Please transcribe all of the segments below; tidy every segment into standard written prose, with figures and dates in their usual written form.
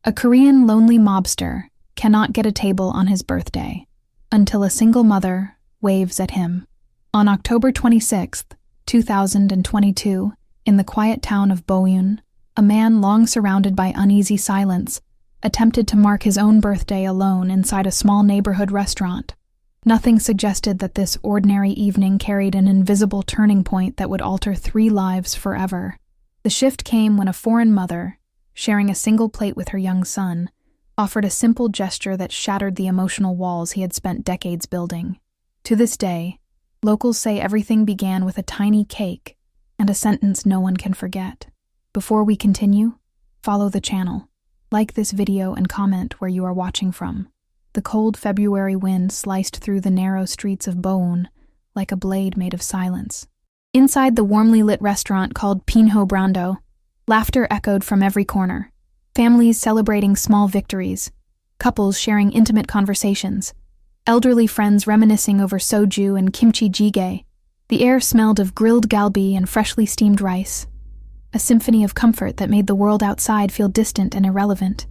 A Korean lonely mobster cannot get a table on his birthday until a single mother waves at him. On October 26, 2022, in the quiet town of Boyun, a man long surrounded by uneasy silence attempted to mark his own birthday alone inside a small neighborhood restaurant. Nothing suggested that this ordinary evening carried an invisible turning point that would alter 3 lives forever. The shift came when a foreign mother, sharing a single plate with her young son, offered a simple gesture that shattered the emotional walls he had spent decades building. To this day, locals say everything began with a tiny cake and a sentence no one can forget. Before we continue, follow the channel, like this video and comment where you are watching from. The cold February wind sliced through the narrow streets of Boun like a blade made of silence. Inside the warmly lit restaurant called Pinho Brando, laughter echoed from every corner. Families celebrating small victories, couples sharing intimate conversations, elderly friends reminiscing over soju and kimchi jjigae. The air smelled of grilled galbi and freshly steamed rice, a symphony of comfort that made the world outside feel distant and irrelevant.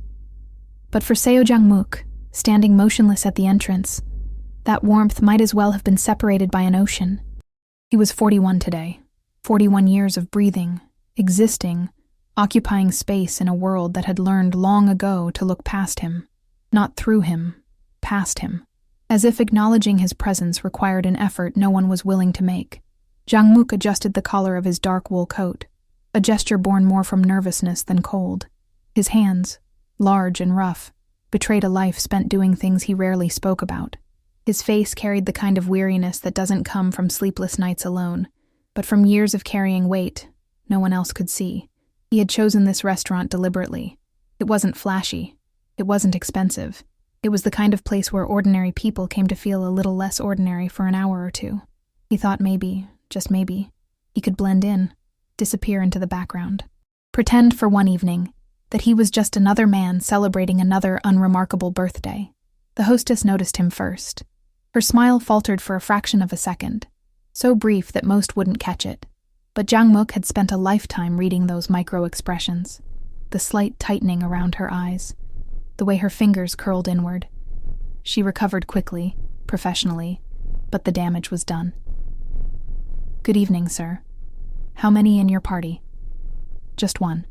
But for Seo Jang-mook, standing motionless at the entrance, that warmth might as well have been separated by an ocean. He was 41 today, 41 years of breathing, existing, occupying space in a world that had learned long ago to look past him, not through him, past him, as if acknowledging his presence required an effort no one was willing to make. Jang-mook adjusted the collar of his dark wool coat, a gesture born more from nervousness than cold. His hands, large and rough, betrayed a life spent doing things he rarely spoke about. His face carried the kind of weariness that doesn't come from sleepless nights alone, but from years of carrying weight no one else could see. He had chosen this restaurant deliberately. It wasn't flashy. It wasn't expensive. It was the kind of place where ordinary people came to feel a little less ordinary for an hour or two. He thought maybe, just maybe, he could blend in, disappear into the background. Pretend for one evening that he was just another man celebrating another unremarkable birthday. The hostess noticed him first. Her smile faltered for a fraction of a second, so brief that most wouldn't catch it. But Jang-mook had spent a lifetime reading those micro-expressions, the slight tightening around her eyes, the way her fingers curled inward. She recovered quickly, professionally, but the damage was done. "Good evening, sir. How many in your party?" "Just one."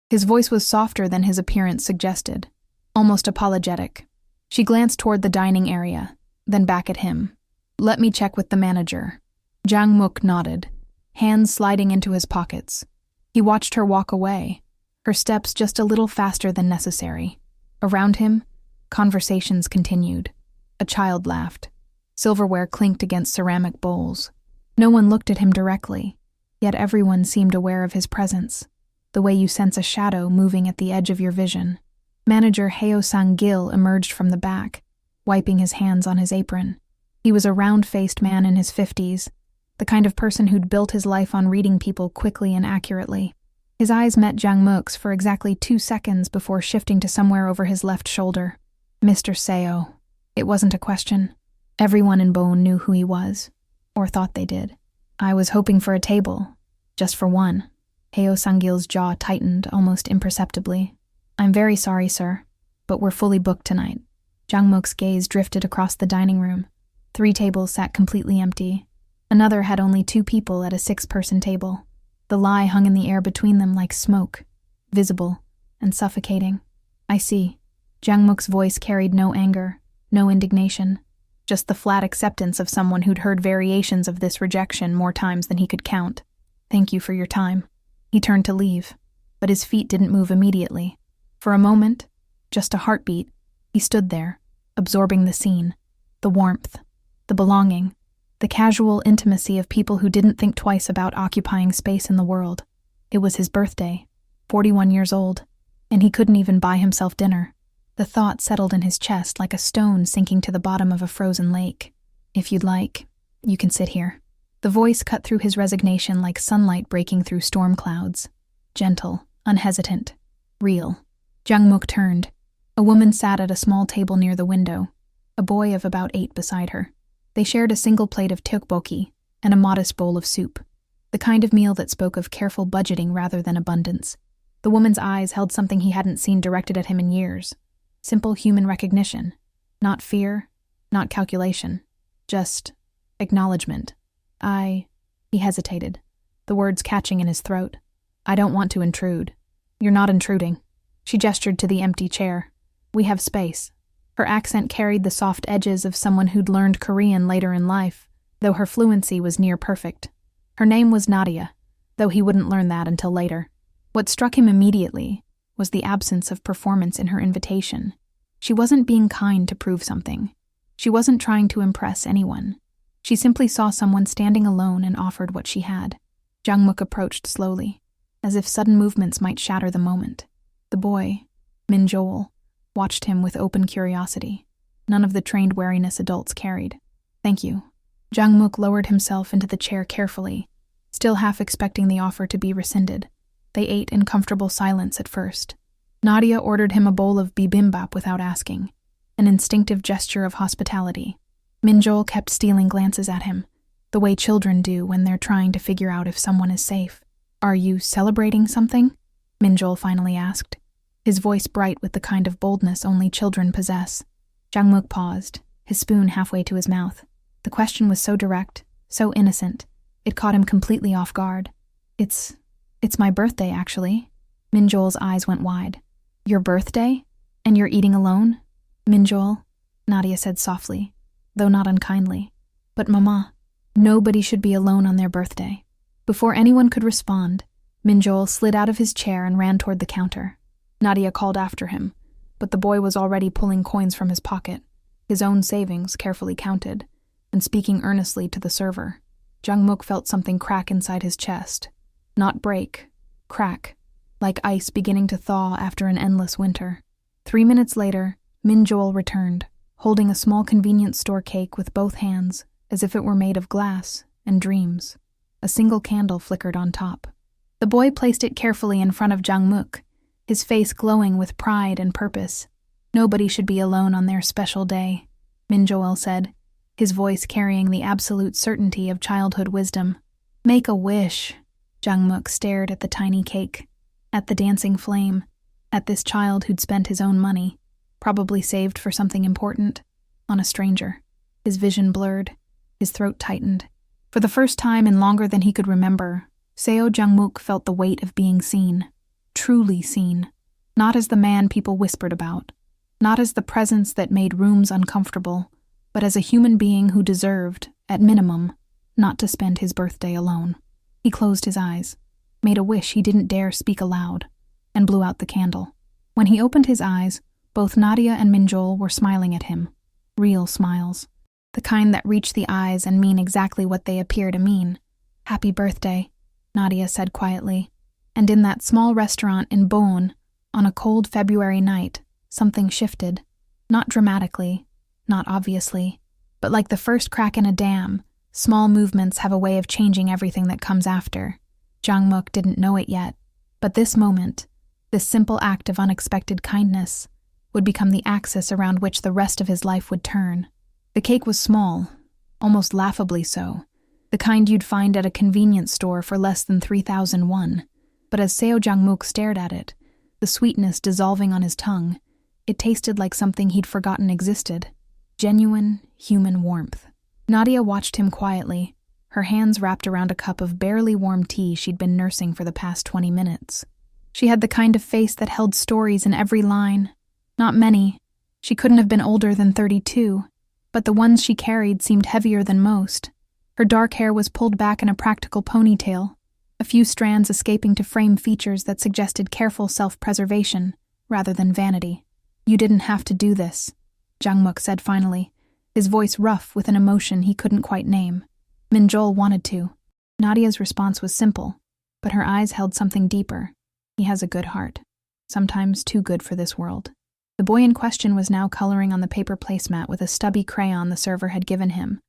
His voice was softer than his appearance suggested, almost apologetic. She glanced toward the dining area, then back at him. "Let me check with the manager." Jang-mook nodded, hands sliding into his pockets. He watched her walk away, her steps just a little faster than necessary. Around him, conversations continued. A child laughed. Silverware clinked against ceramic bowls. No one looked at him directly, yet everyone seemed aware of his presence, the way you sense a shadow moving at the edge of your vision. Manager Heo Sang-gil emerged from the back, wiping his hands on his apron. He was a round-faced man in his 50s, the kind of person who'd built his life on reading people quickly and accurately. His eyes met Jang-mook's for exactly 2 seconds before shifting to somewhere over his left shoulder. "Mr. Seo." It wasn't a question. Everyone in Boun knew who he was, or thought they did. "I was hoping for a table, just for one." Heo Sang-gil's jaw tightened almost imperceptibly. "I'm very sorry, sir, but we're fully booked tonight." Jang-mook's gaze drifted across the dining room. 3 tables sat completely empty. Another had only 2 people at a 6-person table. The lie hung in the air between them like smoke, visible and suffocating. "I see." Jang-mook's voice carried no anger, no indignation, just the flat acceptance of someone who'd heard variations of this rejection more times than he could count. "Thank you for your time." He turned to leave, but his feet didn't move immediately. For a moment, just a heartbeat, he stood there, absorbing the scene, the warmth, the belonging, the casual intimacy of people who didn't think twice about occupying space in the world. It was his birthday, 41 years old, and he couldn't even buy himself dinner. The thought settled in his chest like a stone sinking to the bottom of a frozen lake. "If you'd like, you can sit here." The voice cut through his resignation like sunlight breaking through storm clouds. Gentle, unhesitant, real. Jang-mook turned. A woman sat at a small table near the window, a boy of about 8 beside her. They shared a single plate of tteokbokki and a modest bowl of soup, the kind of meal that spoke of careful budgeting rather than abundance. The woman's eyes held something he hadn't seen directed at him in years. Simple human recognition. Not fear, not calculation. Just acknowledgement. He hesitated, the words catching in his throat. I don't want to intrude. You're not intruding. She gestured to the empty chair. We have space. Her accent carried the soft edges of someone who'd learned Korean later in life, though her fluency was near perfect. Her name was Nadia, though he wouldn't learn that until later. What struck him immediately was the absence of performance in her invitation. She wasn't being kind to prove something. She wasn't trying to impress anyone. She simply saw someone standing alone and offered what she had. Jang-mook approached slowly, as if sudden movements might shatter the moment. The boy, Min-jol, watched him with open curiosity, none of the trained wariness adults carried. Thank you. Jang-mook lowered himself into the chair carefully, still half expecting the offer to be rescinded. They ate in comfortable silence at first. Nadia ordered him a bowl of bibimbap without asking, an instinctive gesture of hospitality. Min-jol kept stealing glances at him, the way children do when they're trying to figure out if someone is safe. Are you celebrating something? Min-jol finally asked, his voice bright with the kind of boldness only children possess. Jang-mook paused, his spoon halfway to his mouth. The question was so direct, so innocent, it caught him completely off guard. It's my birthday, actually. Min-jol's eyes went wide. Your birthday? And you're eating alone? Min-jol, Nadia said softly, though not unkindly. But Mama, nobody should be alone on their birthday. Before anyone could respond, Min-jol slid out of his chair and ran toward the counter. Nadia called after him, but the boy was already pulling coins from his pocket, his own savings carefully counted, and speaking earnestly to the server. Jang-mook felt something crack inside his chest. Not break, crack, like ice beginning to thaw after an endless winter. 3 minutes later, Min-jol returned, holding a small convenience store cake with both hands, as if it were made of glass and dreams. A single candle flickered on top. The boy placed it carefully in front of Jang-mook, his face glowing with pride and purpose. Nobody should be alone on their special day, Min-jol said, his voice carrying the absolute certainty of childhood wisdom. Make a wish. Jang-mook stared at the tiny cake, at the dancing flame, at this child who'd spent his own money, probably saved for something important, on a stranger. His vision blurred, his throat tightened. For the first time in longer than he could remember, Seo Jang-mook felt the weight of being seen. Truly seen. Not as the man people whispered about. Not as the presence that made rooms uncomfortable, but as a human being who deserved, at minimum, not to spend his birthday alone. He closed his eyes, made a wish he didn't dare speak aloud, and blew out the candle. When he opened his eyes, both Nadia and Min-jol were smiling at him. Real smiles. The kind that reach the eyes and mean exactly what they appear to mean. Happy birthday, Nadia said quietly. And in that small restaurant in Boon, on a cold February night, something shifted. Not dramatically, not obviously, but like the first crack in a dam, small movements have a way of changing everything that comes after. Jang-mook didn't know it yet, but this moment, this simple act of unexpected kindness, would become the axis around which the rest of his life would turn. The cake was small, almost laughably so, the kind you'd find at a convenience store for less than 3,000 won. But as Seo Jang-mook stared at it, the sweetness dissolving on his tongue, it tasted like something he'd forgotten existed. Genuine, human warmth. Nadia watched him quietly, her hands wrapped around a cup of barely warm tea she'd been nursing for the past 20 minutes. She had the kind of face that held stories in every line. Not many. She couldn't have been older than 32, but the ones she carried seemed heavier than most. Her dark hair was pulled back in a practical ponytail, a few strands escaping to frame features that suggested careful self-preservation rather than vanity. You didn't have to do this, Jang-mook said finally, his voice rough with an emotion he couldn't quite name. Min-jol wanted to. Nadia's response was simple, but her eyes held something deeper. He has a good heart, sometimes too good for this world. The boy in question was now coloring on the paper placemat with a stubby crayon the server had given him,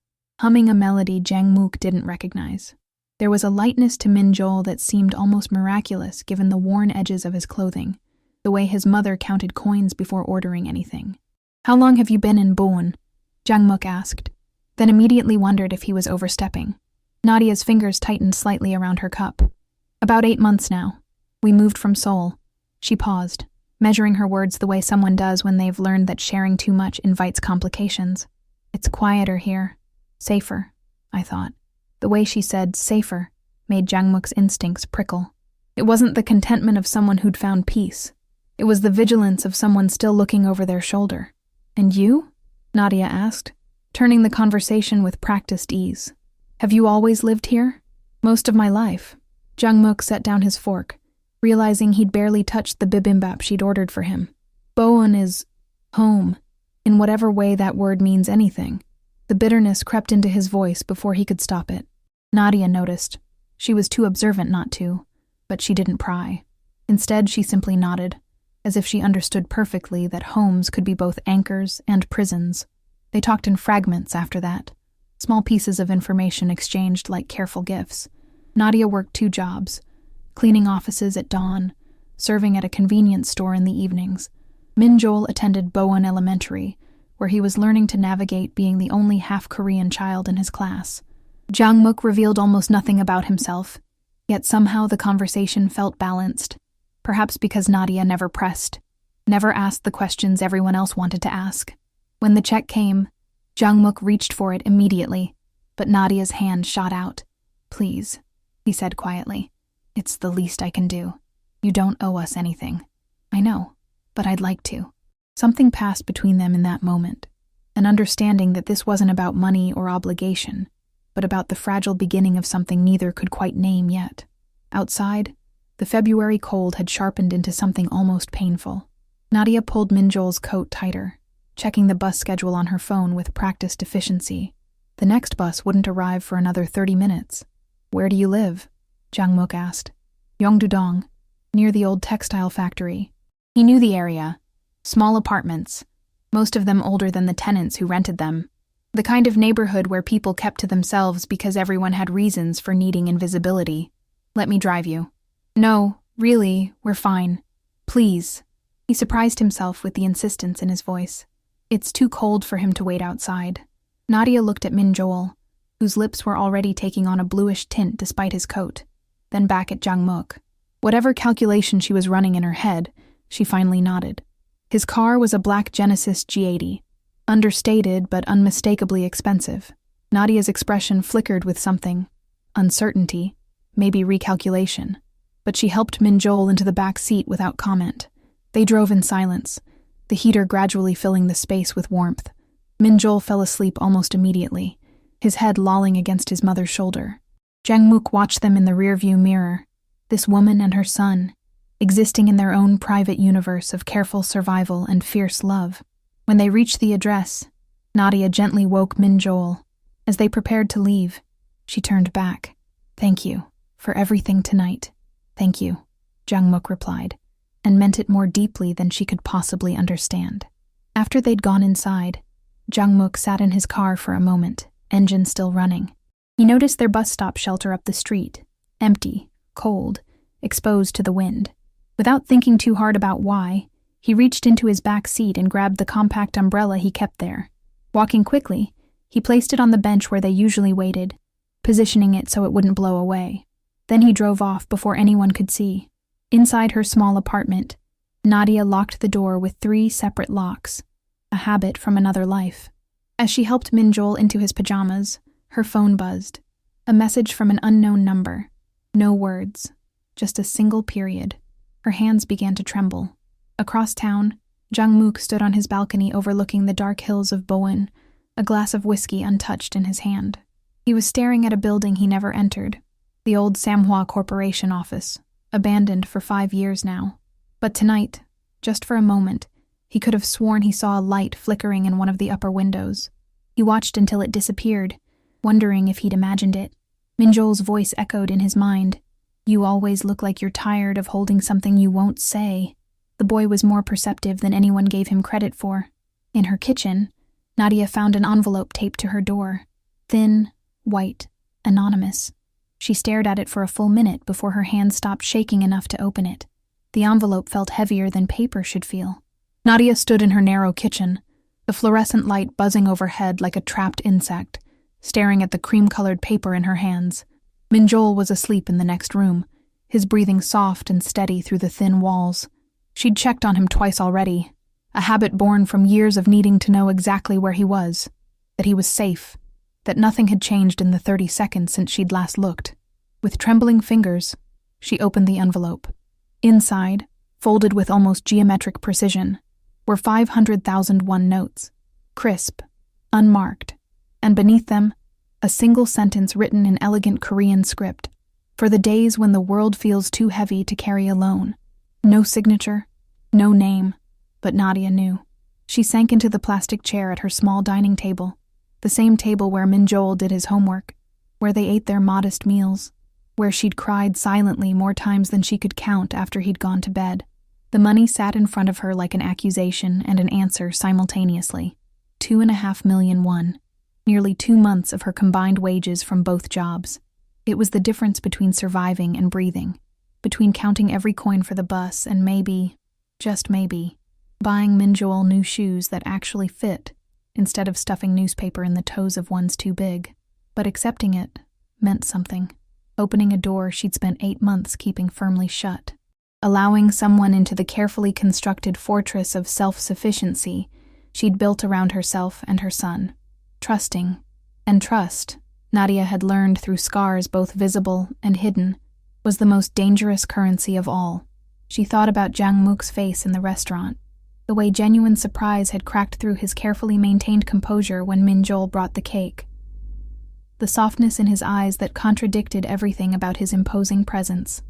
humming a melody Jang-mook didn't recognize. There was a lightness to Min-jol that seemed almost miraculous given the worn edges of his clothing, the way his mother counted coins before ordering anything. How long have you been in Boon? Jang-mook asked, then immediately wondered if he was overstepping. Nadia's fingers tightened slightly around her cup. About 8 months now. We moved from Seoul. She paused, measuring her words the way someone does when they've learned that sharing too much invites complications. It's quieter here. Safer, I thought. The way she said safer made Jangmuk's instincts prickle. It wasn't the contentment of someone who'd found peace. It was the vigilance of someone still looking over their shoulder. And you? Nadia asked, turning the conversation with practiced ease. Have you always lived here? Most of my life. Jangmuk set down his fork, realizing he'd barely touched the bibimbap she'd ordered for him. Boan is home, in whatever way that word means anything. The bitterness crept into his voice before he could stop it. Nadia noticed. She was too observant not to, but she didn't pry. Instead, she simply nodded, as if she understood perfectly that homes could be both anchors and prisons. They talked in fragments after that, small pieces of information exchanged like careful gifts. Nadia worked 2 jobs, cleaning offices at dawn, serving at a convenience store in the evenings. Minjol attended Boan Elementary, where he was learning to navigate being the only half-Korean child in his class. Jangmuk revealed almost nothing about himself, yet somehow the conversation felt balanced, perhaps because Nadia never pressed, never asked the questions everyone else wanted to ask. When the check came, Jangmuk reached for it immediately, but Nadia's hand shot out. Please, he said quietly. It's the least I can do. You don't owe us anything. I know, but I'd like to. Something passed between them in that moment, an understanding that this wasn't about money or obligation, but about the fragile beginning of something neither could quite name yet. Outside, the February cold had sharpened into something almost painful. Nadia pulled Minjol's coat tighter, checking the bus schedule on her phone with practiced efficiency. The next bus wouldn't arrive for another 30 minutes. Where do you live? Jangmuk asked. Yongdudong, near the old textile factory. He knew the area. Small apartments, most of them older than the tenants who rented them. The kind of neighborhood where people kept to themselves because everyone had reasons for needing invisibility. Let me drive you. No, really, we're fine. Please. He surprised himself with the insistence in his voice. It's too cold for him to wait outside. Nadia looked at Minjol, whose lips were already taking on a bluish tint despite his coat, then back at Jangmuk. Whatever calculation she was running in her head, she finally nodded. His car was a black Genesis G80, understated but unmistakably expensive. Nadia's expression flickered with something. Uncertainty, maybe recalculation. But she helped Minjol into the back seat without comment. They drove in silence, the heater gradually filling the space with warmth. Minjol fell asleep almost immediately, his head lolling against his mother's shoulder. Jangmuk watched them in the rearview mirror, this woman and her son, existing in their own private universe of careful survival and fierce love. When they reached the address, Nadia gently woke Minjol. As they prepared to leave, she turned back. Thank you for everything tonight. Thank you, Jangmuk replied, and meant it more deeply than she could possibly understand. After they'd gone inside, Jangmuk sat in his car for a moment, engine still running. He noticed their bus stop shelter up the street, empty, cold, exposed to the wind. Without thinking too hard about why, he reached into his back seat and grabbed the compact umbrella he kept there. Walking quickly, he placed it on the bench where they usually waited, positioning it so it wouldn't blow away. Then he drove off before anyone could see. Inside her small apartment, Nadia locked the door with 3 separate locks, a habit from another life. As she helped Minjol into his pajamas, her phone buzzed. A message from an unknown number. No words, just a single period. Her hands began to tremble. Across town, Jangmuk stood on his balcony overlooking the dark hills of Boan, a glass of whiskey untouched in his hand. He was staring at a building he never entered, the old Samhwa Corporation office, abandoned for 5 years now. But tonight, just for a moment, he could have sworn he saw a light flickering in one of the upper windows. He watched until it disappeared, wondering if he'd imagined it. Minjol's voice echoed in his mind. You always look like you're tired of holding something you won't say. The boy was more perceptive than anyone gave him credit for. In her kitchen, Nadia found an envelope taped to her door. Thin, white, anonymous. She stared at it for a full minute before her hand stopped shaking enough to open it. The envelope felt heavier than paper should feel. Nadia stood in her narrow kitchen, the fluorescent light buzzing overhead like a trapped insect, staring at the cream-colored paper in her hands. Minjol was asleep in the next room, his breathing soft and steady through the thin walls. She'd checked on him twice already, a habit born from years of needing to know exactly where he was, that he was safe, that nothing had changed in the 30 seconds since she'd last looked. With trembling fingers, she opened the envelope. Inside, folded with almost geometric precision, were 500,001 notes, crisp, unmarked, and beneath them, a single sentence written in elegant Korean script. For the days when the world feels too heavy to carry alone. No signature, no name, but Nadia knew. She sank into the plastic chair at her small dining table, the same table where Min-Joel did his homework, where they ate their modest meals, where she'd cried silently more times than she could count after he'd gone to bed. The money sat in front of her like an accusation and an answer simultaneously. 2.5 million won, nearly 2 months of her combined wages from both jobs. It was the difference between surviving and breathing, between counting every coin for the bus and maybe, just maybe, buying Min-Joel new shoes that actually fit, instead of stuffing newspaper in the toes of ones too big. But accepting it meant something. Opening a door she'd spent 8 months keeping firmly shut. Allowing someone into the carefully constructed fortress of self-sufficiency she'd built around herself and her son. Trusting, and trust, Nadia had learned through scars both visible and hidden, was the most dangerous currency of all. She thought about Jang Mook's face in the restaurant, the way genuine surprise had cracked through his carefully maintained composure when Min-Joel brought the cake. The softness in his eyes that contradicted everything about his imposing presence.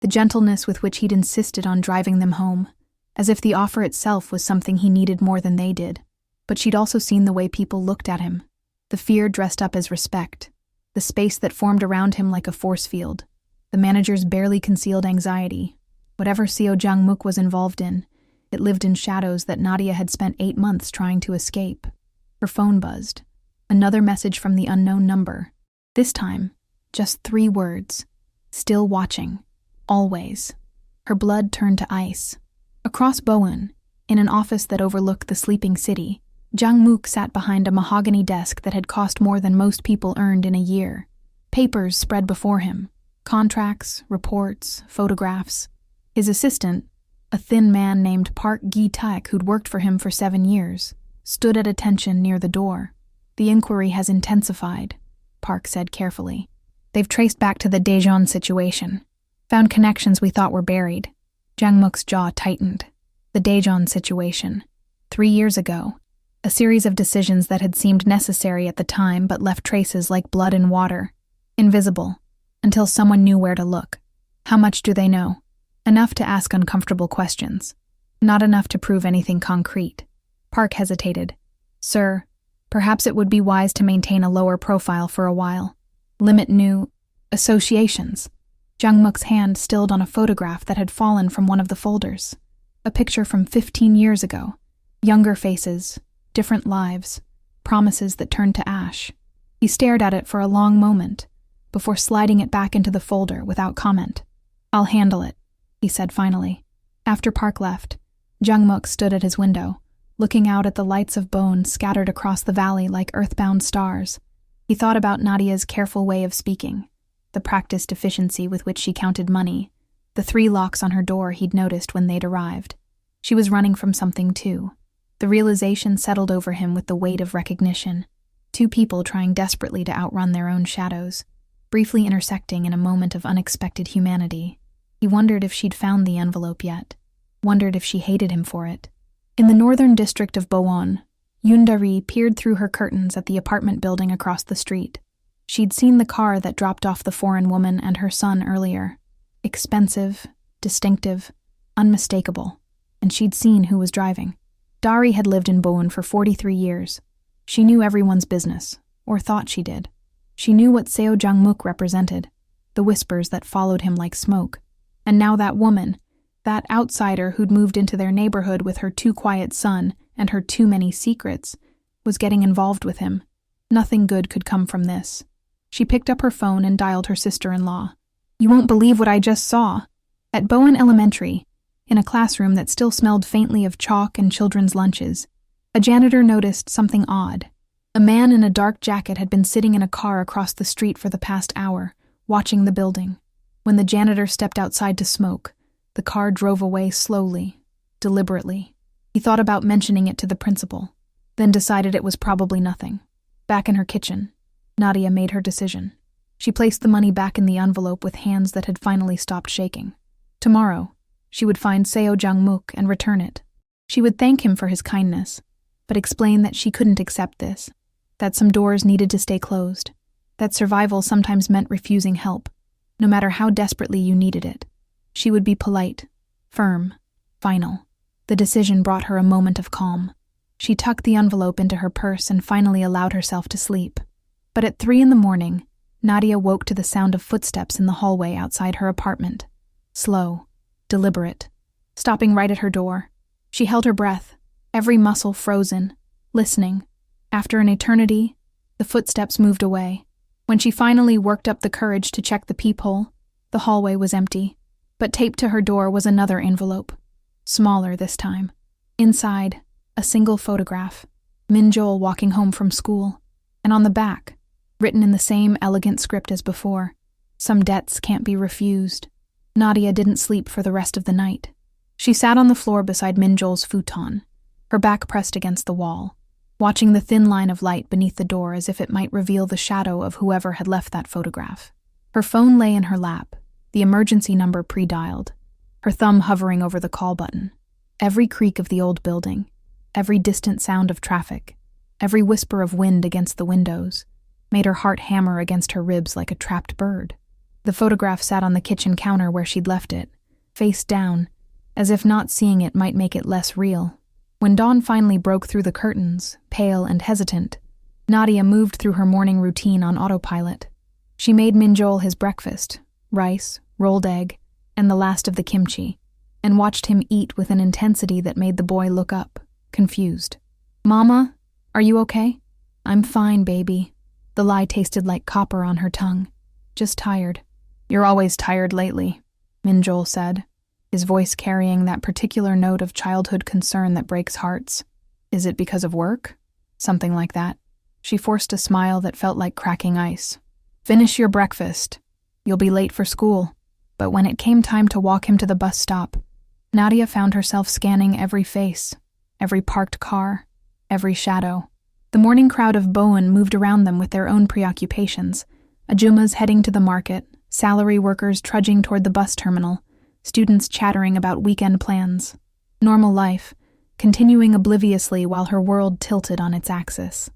The gentleness with which he'd insisted on driving them home, as if the offer itself was something he needed more than they did. But she'd also seen the way people looked at him, the fear dressed up as respect, the space that formed around him like a force field, the manager's barely concealed anxiety. Whatever Seo Jang-mook was involved in, it lived in shadows that Nadia had spent 8 months trying to escape. Her phone buzzed. Another message from the unknown number. This time, just 3 words. Still watching. Always. Her blood turned to ice. Across Boeun, in an office that overlooked the sleeping city, Jang-mook sat behind a mahogany desk that had cost more than most people earned in a year. Papers spread before him. Contracts, reports, photographs. His assistant, a thin man named Park Gi-taek who'd worked for him for 7 years, stood at attention near the door. The inquiry has intensified, Park said carefully. They've traced back to the Daejeon situation. Found connections we thought were buried. Jang-mook's jaw tightened. The Daejeon situation. 3 years ago. A series of decisions that had seemed necessary at the time but left traces like blood in water. Invisible. Until someone knew where to look. How much do they know? Enough to ask uncomfortable questions. Not enough to prove anything concrete. Park hesitated. Sir, perhaps it would be wise to maintain a lower profile for a while. Limit new associations. Jang-mook's hand stilled on a photograph that had fallen from one of the folders. A picture from 15 years ago. Younger faces, different lives, promises that turned to ash. He stared at it for a long moment, before sliding it back into the folder without comment. I'll handle it, he said finally. After Park left, Jang-mook stood at his window, looking out at the lights of Boeun scattered across the valley like earthbound stars. He thought about Nadia's careful way of speaking, the practiced efficiency with which she counted money, the 3 locks on her door he'd noticed when they'd arrived. She was running from something too. The realization settled over him with the weight of recognition. 2 people trying desperately to outrun their own shadows, briefly intersecting in a moment of unexpected humanity. He wondered if she'd found the envelope yet, wondered if she hated him for it. In the northern district of Boeun, Yoon-dari peered through her curtains at the apartment building across the street. She'd seen the car that dropped off the foreign woman and her son earlier. Expensive, distinctive, unmistakable. And she'd seen who was driving. Dari had lived in Boeun for 43 years. She knew everyone's business, or thought she did. She knew what Seo Jang-mook represented, the whispers that followed him like smoke. And now that woman, that outsider who'd moved into their neighborhood with her too quiet son and her too many secrets, was getting involved with him. Nothing good could come from this. She picked up her phone and dialed her sister-in-law. You won't believe what I just saw. At Boeun Elementary, in a classroom that still smelled faintly of chalk and children's lunches, a janitor noticed something odd. A man in a dark jacket had been sitting in a car across the street for the past hour, watching the building. When the janitor stepped outside to smoke, The car drove away slowly, deliberately. He thought about mentioning it to the principal, then decided it was probably nothing. Back in her kitchen, Nadia made her decision. She placed the money back in the envelope with hands that had finally stopped shaking. Tomorrow, she would find Seo Jang-mook and return it. She would thank him for his kindness, but explain that she couldn't accept this, that some doors needed to stay closed, that survival sometimes meant refusing help, no matter how desperately you needed it. She would be polite, firm, final. The decision brought her a moment of calm. She tucked the envelope into her purse and finally allowed herself to sleep. But at 3 a.m, Nadia woke to the sound of footsteps in the hallway outside her apartment. Slow, deliberate. Stopping right at her door, she held her breath, every muscle frozen, listening. After an eternity, the footsteps moved away. When she finally worked up the courage to check the peephole, the hallway was empty. But taped to her door was another envelope, smaller this time. Inside, a single photograph, Min-jol walking home from school, and on the back, written in the same elegant script as before, some debts can't be refused. Nadia didn't sleep for the rest of the night. She sat on the floor beside Min-jol's futon, her back pressed against the wall, watching the thin line of light beneath the door as if it might reveal the shadow of whoever had left that photograph. Her phone lay in her lap, the emergency number pre-dialed, her thumb hovering over the call button. Every creak of the old building, every distant sound of traffic, every whisper of wind against the windows, made her heart hammer against her ribs like a trapped bird. The photograph sat on the kitchen counter where she'd left it, face down, as if not seeing it might make it less real. When dawn finally broke through the curtains, pale and hesitant, Nadia moved through her morning routine on autopilot. She made Min-jol his breakfast, rice, rolled egg, and the last of the kimchi, and watched him eat with an intensity that made the boy look up, confused. "Mama, are you okay?" "I'm fine, baby." The lie tasted like copper on her tongue. "Just tired." "You're always tired lately," Min-jol said, his voice carrying that particular note of childhood concern that breaks hearts. "Is it because of work?" "Something like that." She forced a smile that felt like cracking ice. "Finish your breakfast. You'll be late for school." But when it came time to walk him to the bus stop, Nadia found herself scanning every face, every parked car, every shadow. The morning crowd of Bowen moved around them with their own preoccupations. Ajumas heading to the market, salary workers trudging toward the bus terminal, students chattering about weekend plans. Normal life, continuing obliviously while her world tilted on its axis.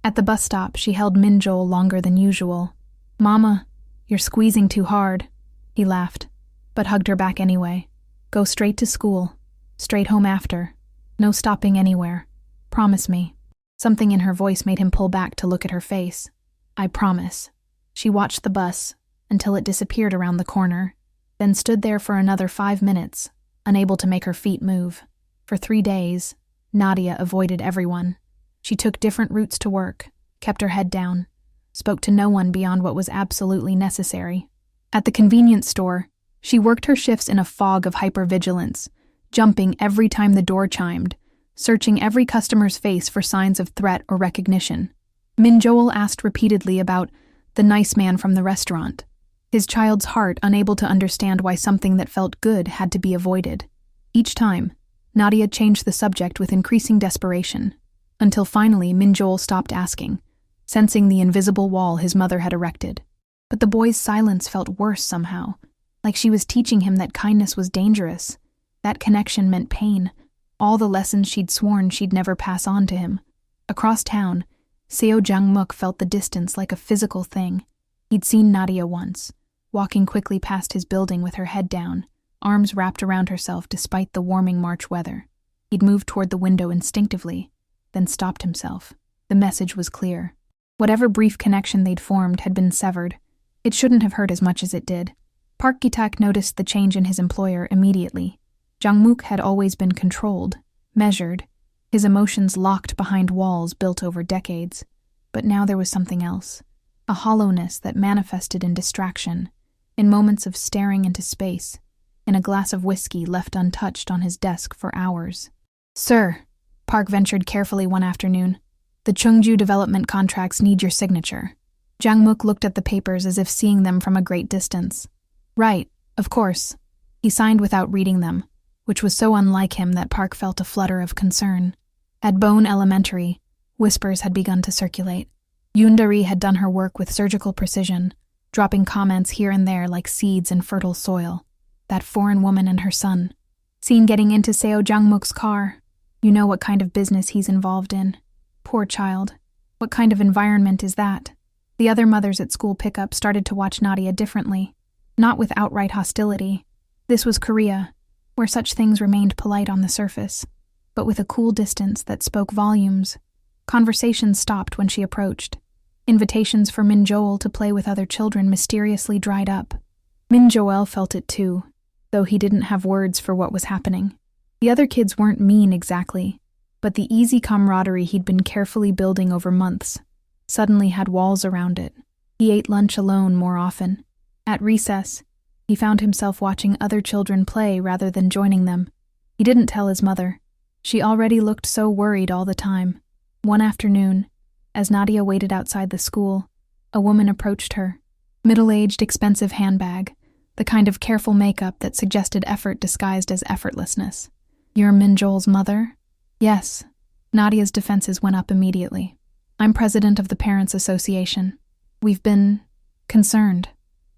At the bus stop, she held Min-jol longer than usual. "Mama, you're squeezing too hard." He laughed, but hugged her back anyway. "Go straight to school, straight home after. No stopping anywhere. Promise me." Something in her voice made him pull back to look at her face. "I promise." She watched the bus until it disappeared around the corner, then stood there for another 5 minutes, unable to make her feet move. For 3 days, Nadia avoided everyone. She took different routes to work, kept her head down, spoke to no one beyond what was absolutely necessary. At the convenience store, she worked her shifts in a fog of hypervigilance, jumping every time the door chimed, searching every customer's face for signs of threat or recognition. Min-jol asked repeatedly about the nice man from the restaurant, his child's heart unable to understand why something that felt good had to be avoided. Each time, Nadia changed the subject with increasing desperation, until finally Min-jol stopped asking, sensing the invisible wall his mother had erected. But the boy's silence felt worse somehow, like she was teaching him that kindness was dangerous. That connection meant pain, all the lessons she'd sworn she'd never pass on to him. Across town, Seo Jang-mook felt the distance like a physical thing. He'd seen Nadia once, walking quickly past his building with her head down, arms wrapped around herself despite the warming March weather. He'd moved toward the window instinctively, then stopped himself. The message was clear. Whatever brief connection they'd formed had been severed. It shouldn't have hurt as much as it did. Park Gi-tak noticed the change in his employer immediately. Jang-mook had always been controlled, measured, his emotions locked behind walls built over decades. But now there was something else, a hollowness that manifested in distraction, in moments of staring into space, in a glass of whiskey left untouched on his desk for hours. "Sir," Park ventured carefully one afternoon, "the Cheongju development contracts need your signature." Jang-mook looked at the papers as if seeing them from a great distance. "Right, of course." He signed without reading them, which was so unlike him that Park felt a flutter of concern. At Bone Elementary, whispers had begun to circulate. Yundari had done her work with surgical precision, dropping comments here and there like seeds in fertile soil. That foreign woman and her son. Seen getting into Seo Jangmuk's car. You know what kind of business he's involved in. Poor child. What kind of environment is that? The other mothers at school pickup started to watch Nadia differently, not with outright hostility. This was Korea, where such things remained polite on the surface, but with a cool distance that spoke volumes. Conversations stopped when she approached. Invitations for Min Joel to play with other children mysteriously dried up. Min Joel felt it too, though he didn't have words for what was happening. The other kids weren't mean exactly, but the easy camaraderie he'd been carefully building over months suddenly had walls around it. He ate lunch alone more often. At recess, he found himself watching other children play rather than joining them. He didn't tell his mother. She already looked so worried all the time. One afternoon, as Nadia waited outside the school, a woman approached her. Middle-aged, expensive handbag, the kind of careful makeup that suggested effort disguised as effortlessness. "You're Min Joel's mother?" "Yes." Nadia's defenses went up immediately. "I'm president of the Parents' Association. We've been concerned."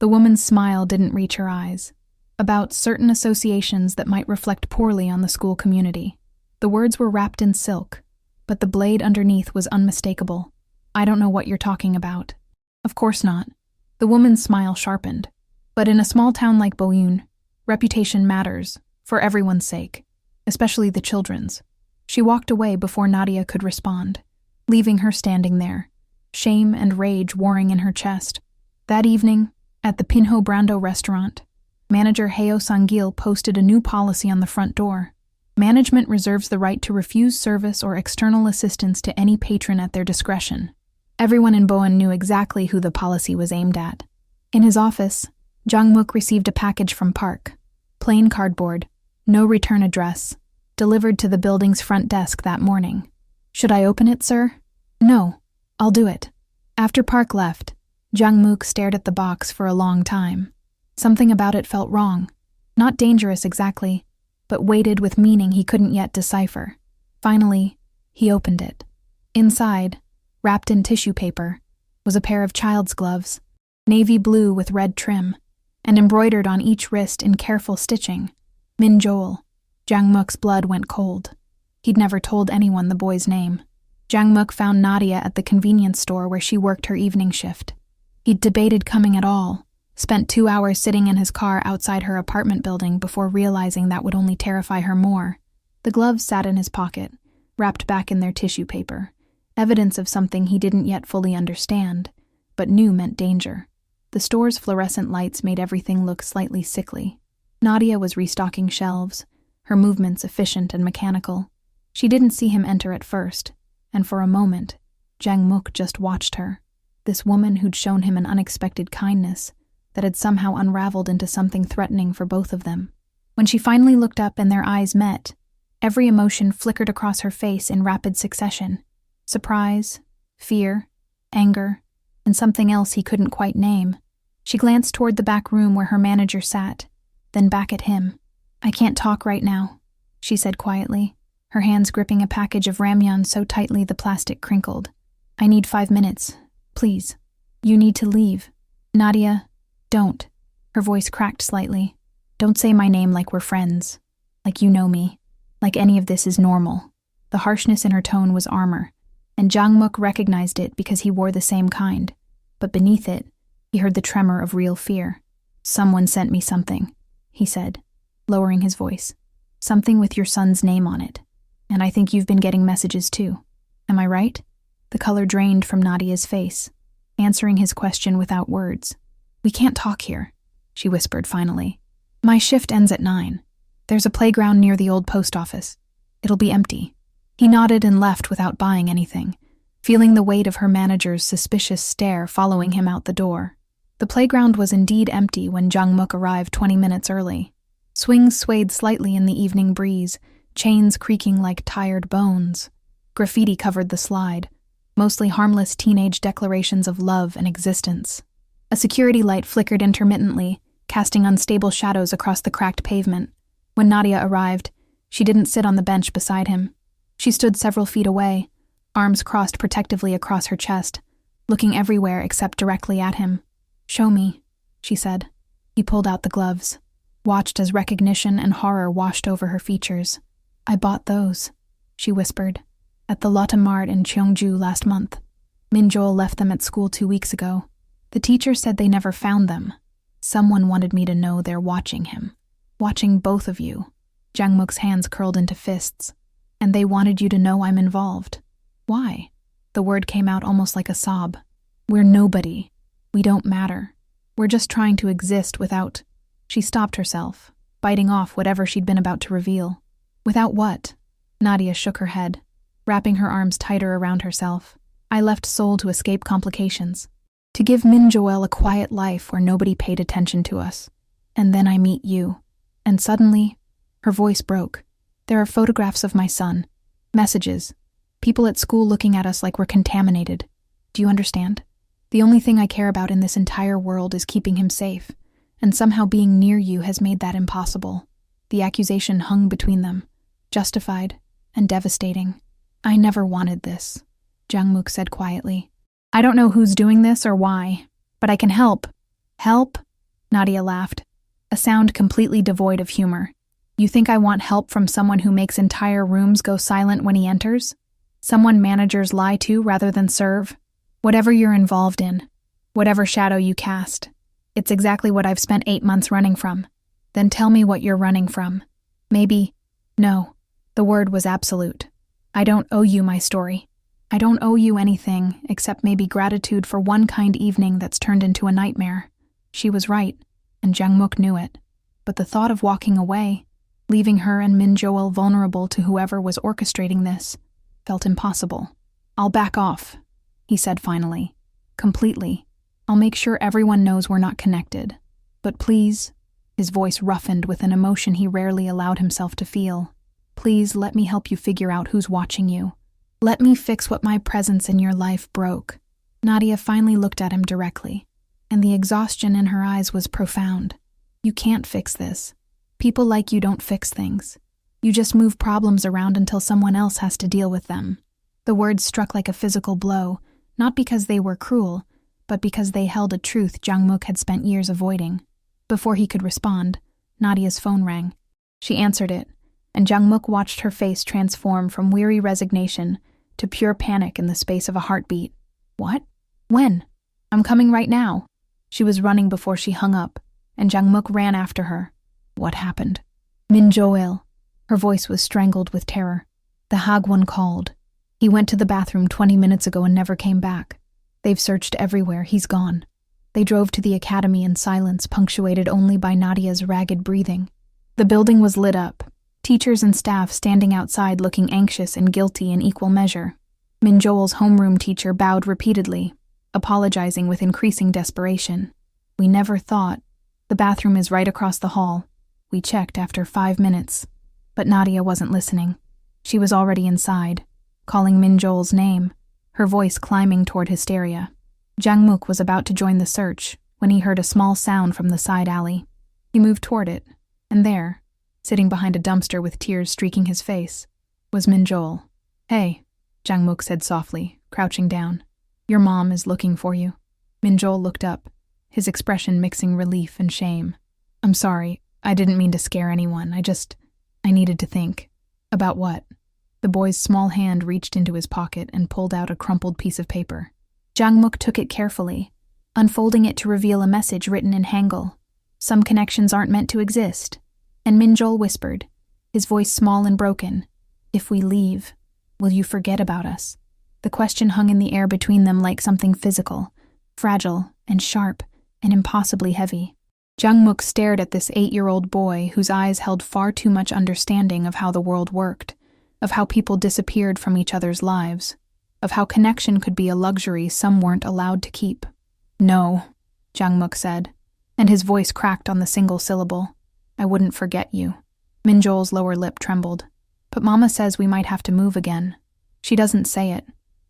The woman's smile didn't reach her eyes. "About certain associations that might reflect poorly on the school community." The words were wrapped in silk, but the blade underneath was unmistakable. "I don't know what you're talking about." "Of course not." The woman's smile sharpened. "But in a small town like Boyun, reputation matters, for everyone's sake, especially the children's." She walked away before Nadia could respond, leaving her standing there, shame and rage warring in her chest. That evening, at the Pinho Brando restaurant, manager Heo Sang-gil posted a new policy on the front door. Management reserves the right to refuse service or external assistance to any patron at their discretion. Everyone in Boeun knew exactly who the policy was aimed at. In his office, Jangmuk received a package from Park. Plain cardboard, no return address, delivered to the building's front desk that morning. "Should I open it, sir?" "No, I'll do it." After Park left, Jangmuk stared at the box for a long time. Something about it felt wrong. Not dangerous exactly, but weighted with meaning he couldn't yet decipher. Finally, he opened it. Inside, wrapped in tissue paper, was a pair of child's gloves, navy blue with red trim, and embroidered on each wrist in careful stitching. Min Joel. Jangmuk's blood went cold. He'd never told anyone the boy's name. Jangmuk found Nadia at the convenience store where she worked her evening shift. He'd debated coming at all, spent 2 hours sitting in his car outside her apartment building before realizing that would only terrify her more. The gloves sat in his pocket, wrapped back in their tissue paper, evidence of something he didn't yet fully understand, but knew meant danger. The store's fluorescent lights made everything look slightly sickly. Nadia was restocking shelves, her movements efficient and mechanical. She didn't see him enter at first, and for a moment, Jangmuk just watched her. This woman who'd shown him an unexpected kindness that had somehow unraveled into something threatening for both of them. When she finally looked up and their eyes met, every emotion flickered across her face in rapid succession. Surprise, fear, anger, and something else he couldn't quite name. She glanced toward the back room where her manager sat, then back at him. "I can't talk right now," she said quietly, her hands gripping a package of ramyeon so tightly the plastic crinkled. "I need 5 minutes, please." "You need to leave." "Nadia, don't." Her voice cracked slightly. "Don't say my name like we're friends, like you know me, like any of this is normal." The harshness in her tone was armor, and Jangmuk recognized it because he wore the same kind, but beneath it, he heard the tremor of real fear. "Someone sent me something," he said, lowering his voice. "Something with your son's name on it, and I think you've been getting messages too. Am I right?" The color drained from Nadia's face, answering his question without words. "We can't talk here," she whispered finally. "My shift ends at 9. There's a playground near the old post office. It'll be empty." He nodded and left without buying anything, feeling the weight of her manager's suspicious stare following him out the door. The playground was indeed empty when Jangmuk arrived 20 minutes early. Swings swayed slightly in the evening breeze, chains creaking like tired bones. Graffiti covered the slide, mostly harmless teenage declarations of love and existence. A security light flickered intermittently, casting unstable shadows across the cracked pavement. When Nadia arrived, she didn't sit on the bench beside him. She stood several feet away, arms crossed protectively across her chest, looking everywhere except directly at him. "Show me," she said. He pulled out the gloves, watched as recognition and horror washed over her features. "I bought those," she whispered, "at the Lotte Mart in Cheongju last month. Min-Joel left them at school 2 weeks ago. The teacher said they never found them. Someone wanted me to know they're watching him. Watching both of you." Jangmuk's hands curled into fists. "And they wanted you to know I'm involved." "Why?" The word came out almost like a sob. "We're nobody. We don't matter. We're just trying to exist without—" She stopped herself, biting off whatever she'd been about to reveal. "Without what?" Nadia shook her head, wrapping her arms tighter around herself. "I left Seoul to escape complications, to give Min-Joel a quiet life where nobody paid attention to us. And then I meet you." And suddenly, her voice broke. "There are photographs of my son, messages, people at school looking at us like we're contaminated. Do you understand? The only thing I care about in this entire world is keeping him safe, and somehow being near you has made that impossible." The accusation hung between them, justified and devastating. "I never wanted this," Jangmuk said quietly. "I don't know who's doing this or why, but I can help." "Help?" Nadia laughed, a sound completely devoid of humor. "You think I want help from someone who makes entire rooms go silent when he enters? Someone managers lie to rather than serve? Whatever you're involved in, whatever shadow you cast, it's exactly what I've spent 8 months running from. Then tell me what you're running from. Maybe—" "No." The word was absolute. "I don't owe you my story. I don't owe you anything except maybe gratitude for one kind evening that's turned into a nightmare." She was right, and Jangmuk knew it. But the thought of walking away, leaving her and Min-Joel vulnerable to whoever was orchestrating this, felt impossible. "I'll back off," he said finally. "Completely. I'll make sure everyone knows we're not connected. But please," his voice roughened with an emotion he rarely allowed himself to feel, "please let me help you figure out who's watching you. Let me fix what my presence in your life broke." Nadia finally looked at him directly, and the exhaustion in her eyes was profound. "You can't fix this. People like you don't fix things. You just move problems around until someone else has to deal with them." The words struck like a physical blow, not because they were cruel, but because they held a truth Jangmuk had spent years avoiding. Before he could respond, Nadia's phone rang. She answered it, and Jangmuk watched her face transform from weary resignation to pure panic in the space of a heartbeat. "What? When?" "I'm coming right now." She was running before she hung up, and Jangmuk ran after her. "What happened?" "Min-Joel." Her voice was strangled with terror. "The Hagwon called. He went to the bathroom 20 minutes ago and never came back. They've searched everywhere. He's gone." They drove to the academy in silence, punctuated only by Nadia's ragged breathing. The building was lit up, teachers and staff standing outside looking anxious and guilty in equal measure. Min-Joel's homeroom teacher bowed repeatedly, apologizing with increasing desperation. "We never thought. The bathroom is right across the hall. We checked after 5 minutes." But Nadia wasn't listening. She was already inside, calling Min-Joel's name, her voice climbing toward hysteria. Jangmuk was about to join the search when he heard a small sound from the side alley. He moved toward it, and there, sitting behind a dumpster with tears streaking his face, was Min-Joel. "Hey," Jangmuk said softly, crouching down. "Your mom is looking for you." Min-Joel looked up, his expression mixing relief and shame. "I'm sorry, I didn't mean to scare anyone. I needed to think." "About what?" The boy's small hand reached into his pocket and pulled out a crumpled piece of paper. Jangmuk took it carefully, unfolding it to reveal a message written in Hangul. "Some connections aren't meant to exist." And Min-Joel whispered, his voice small and broken, "If we leave, will you forget about us?" The question hung in the air between them like something physical, fragile and sharp and impossibly heavy. Jangmuk stared at this 8-year-old boy whose eyes held far too much understanding of how the world worked, of how people disappeared from each other's lives, of how connection could be a luxury some weren't allowed to keep. "No," Jangmuk said, and his voice cracked on the single syllable. "I wouldn't forget you." Min-Joel's lower lip trembled. "But Mama says we might have to move again. She doesn't say it,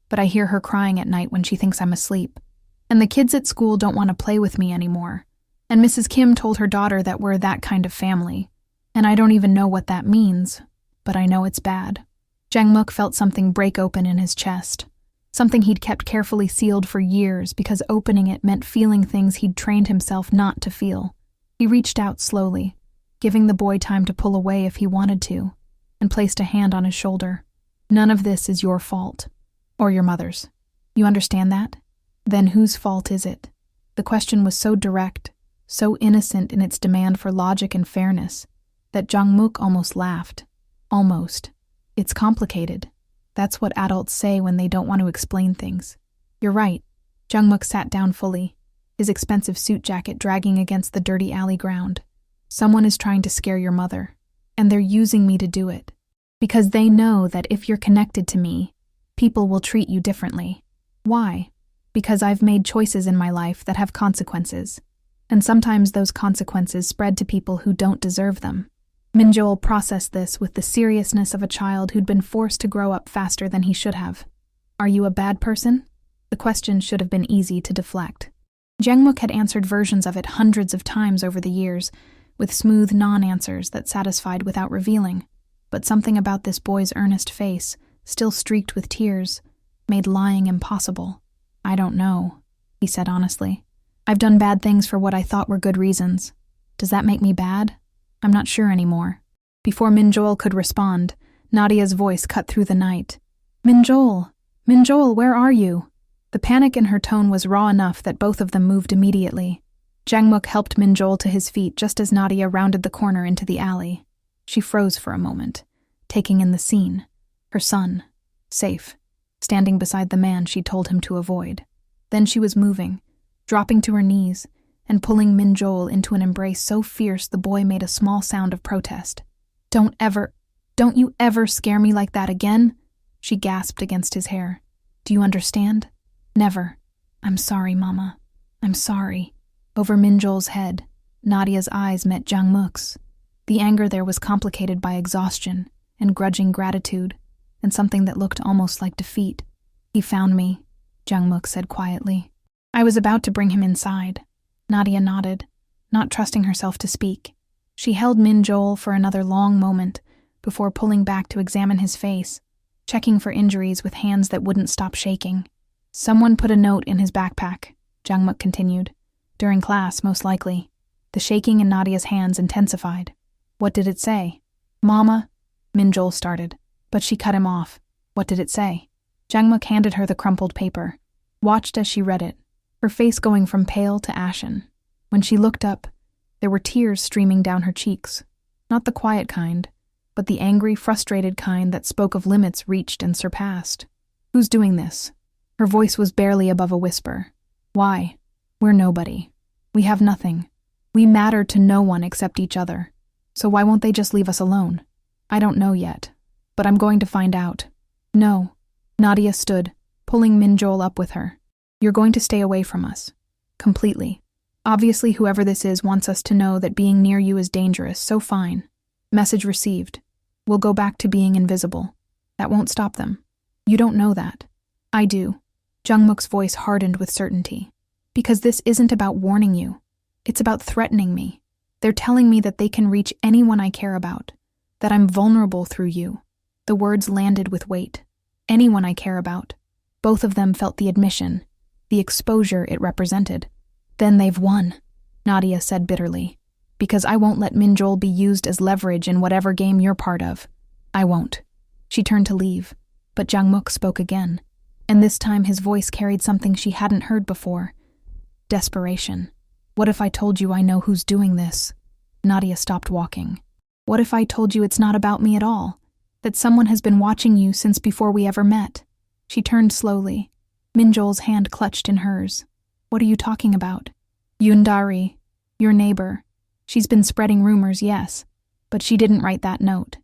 but I hear her crying at night when she thinks I'm asleep. And the kids at school don't want to play with me anymore. And Mrs. Kim told her daughter that we're that kind of family. And I don't even know what that means, but I know it's bad. Jang-muk felt something break open in his chest. Something he'd kept carefully sealed for years because opening it meant feeling things he'd trained himself not to feel. He reached out slowly, giving the boy time to pull away if he wanted to, and placed a hand on his shoulder. None of this is your fault. Or your mother's. You understand that? Then whose fault is it? The question was so direct, so innocent in its demand for logic and fairness, that Jang-muk almost laughed. Almost. It's complicated. That's what adults say when they don't want to explain things. You're right. Jang-muk sat down fully, his expensive suit jacket dragging against the dirty alley ground. Someone is trying to scare your mother, and they're using me to do it. Because they know that if you're connected to me, people will treat you differently. Why? Because I've made choices in my life that have consequences, and sometimes those consequences spread to people who don't deserve them. Min-joel processed this with the seriousness of a child who'd been forced to grow up faster than he should have. Are you a bad person? The question should have been easy to deflect. Jang-muk had answered versions of it hundreds of times over the years, with smooth non-answers that satisfied without revealing. But something about this boy's earnest face, still streaked with tears, made lying impossible. I don't know, he said honestly. I've done bad things for what I thought were good reasons. Does that make me bad? I'm not sure anymore. Before Min-joel could respond, Nadia's voice cut through the night. Min-joel! Min-joel, where are you? The panic in her tone was raw enough that both of them moved immediately. Jang-muk helped Min-joel to his feet just as Nadia rounded the corner into the alley. She froze for a moment, taking in the scene. Her son, safe, standing beside the man she told him to avoid. Then she was moving, dropping to her knees, and pulling Min-joel into an embrace so fierce the boy made a small sound of protest. Don't you ever scare me like that again? She gasped against his hair. Do you understand? Never. I'm sorry, Mama. I'm sorry. Over Min-joel's head, Nadia's eyes met Jang-muk's. The anger there was complicated by exhaustion and grudging gratitude, and something that looked almost like defeat. He found me, Jang-muk said quietly. I was about to bring him inside. Nadia nodded, not trusting herself to speak. She held Min-joel for another long moment before pulling back to examine his face, checking for injuries with hands that wouldn't stop shaking. Someone put a note in his backpack, Jang-muk continued. During class, most likely. The shaking in Nadia's hands intensified. What did it say? Mama, Min-joel started, but she cut him off. What did it say? Jang-muk handed her the crumpled paper, watched as she read it, her face going from pale to ashen. When she looked up, there were tears streaming down her cheeks. Not the quiet kind, but the angry, frustrated kind that spoke of limits reached and surpassed. Who's doing this? Her voice was barely above a whisper. Why? We're nobody. We have nothing. We matter to no one except each other. So why won't they just leave us alone? I don't know yet, but I'm going to find out. No. Nadia stood, pulling Min-joel up with her. You're going to stay away from us. Completely. Obviously, whoever this is wants us to know that being near you is dangerous, so fine. Message received. We'll go back to being invisible. That won't stop them. You don't know that. I do. Jang-muk's voice hardened with certainty. Because this isn't about warning you. It's about threatening me. They're telling me that they can reach anyone I care about, that I'm vulnerable through you. The words landed with weight. Anyone I care about. Both of them felt the admission, the exposure it represented. Then they've won, Nadia said bitterly. Because I won't let Min-joel be used as leverage in whatever game you're part of. I won't. She turned to leave, but Jang-muk spoke again, and this time his voice carried something she hadn't heard before. Desperation. What if I told you I know who's doing this? Nadia stopped walking. What if I told you it's not about me at all? That someone has been watching you since before we ever met? She turned slowly. Min-joel's hand clutched in hers. What are you talking about? Yundari, your neighbor. She's been spreading rumors, yes, but she didn't write that note.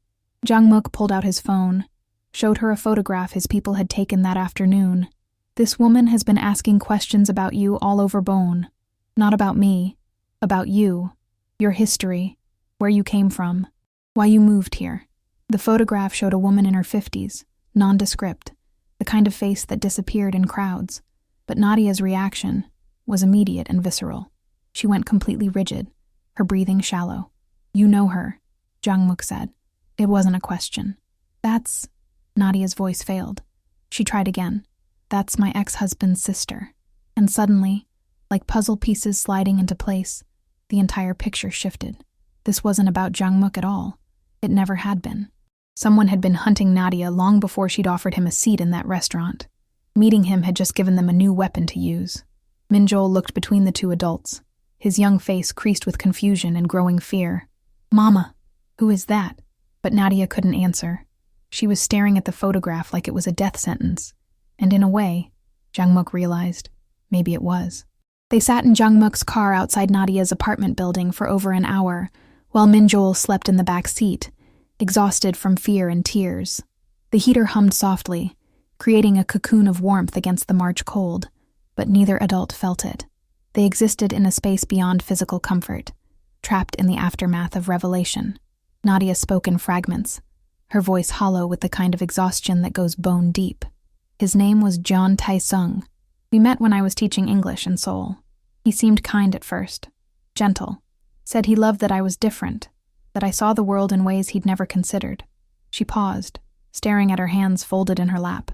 Jang-muk pulled out his phone, showed her a photograph his people had taken that afternoon. This woman has been asking questions about you all over Bone. Not about me, about you, your history, where you came from, why you moved here. The photograph showed a woman in her 50s, nondescript, the kind of face that disappeared in crowds. But Nadia's reaction was immediate and visceral. She went completely rigid, her breathing shallow. "You know her," Jungmook said. It wasn't a question. "That's..." Nadia's voice failed. She tried again. "That's my ex-husband's sister." And suddenly, like puzzle pieces sliding into place, the entire picture shifted. This wasn't about Jungmook at all. It never had been. Someone had been hunting Nadia long before she'd offered him a seat in that restaurant. Meeting him had just given them a new weapon to use. Minjol looked between the two adults, his young face creased with confusion and growing fear. "Mama, who is that?" But Nadia couldn't answer. She was staring at the photograph like it was a death sentence. And in a way, Jungmook realized, maybe it was. They sat in Jungmook's car outside Nadia's apartment building for over an hour, while Minjol slept in the back seat, exhausted from fear and tears. The heater hummed softly, creating a cocoon of warmth against the March cold, but neither adult felt it. They existed in a space beyond physical comfort, trapped in the aftermath of revelation. Nadia spoke in fragments, her voice hollow with the kind of exhaustion that goes bone deep. "His name was John Tae-sung. We met when I was teaching English in Seoul. He seemed kind at first, gentle, said he loved that I was different, that I saw the world in ways he'd never considered." She paused, staring at her hands folded in her lap.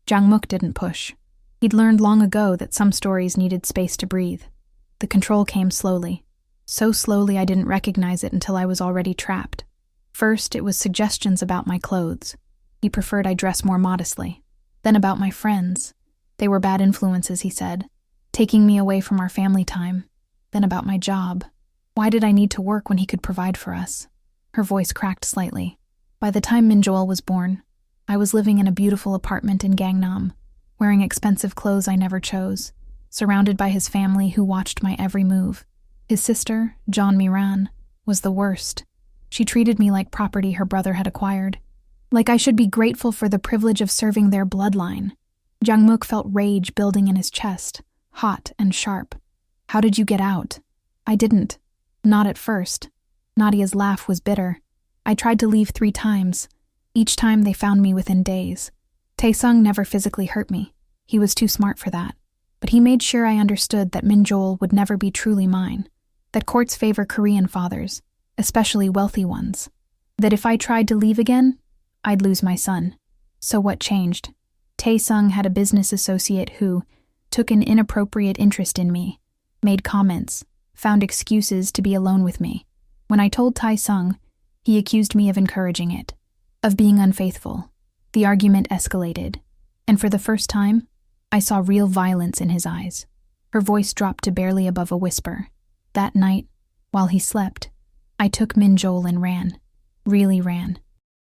Jungmook didn't push. He'd learned long ago that some stories needed space to breathe. The control came slowly. So slowly I didn't recognize it until I was already trapped. First, it was suggestions about my clothes. He preferred I dress more modestly. Then about my friends. They were bad influences, he said, taking me away from our family time. Then about my job. Why did I need to work when he could provide for us? Her voice cracked slightly. By the time Minjol was born, I was living in a beautiful apartment in Gangnam, wearing expensive clothes I never chose, surrounded by his family who watched my every move. His sister, Jeon Miran, was the worst. She treated me like property her brother had acquired. Like I should be grateful for the privilege of serving their bloodline. Jungmook felt rage building in his chest, hot and sharp. "How did you get out?" "I didn't. Not at first." Nadia's laugh was bitter. "I tried to leave 3 times. Each time they found me within days. Tae-sung never physically hurt me. He was too smart for that. But he made sure I understood that Minjol would never be truly mine. That courts favor Korean fathers, especially wealthy ones. That if I tried to leave again, I'd lose my son." So what changed? Tae-sung had a business associate who took an inappropriate interest in me, made comments, found excuses to be alone with me. When I told Tae-sung, he accused me of encouraging it, of being unfaithful. The argument escalated, and for the first time, I saw real violence in his eyes. Her voice dropped to barely above a whisper. That night, while he slept, I took Minjol and ran. Really ran.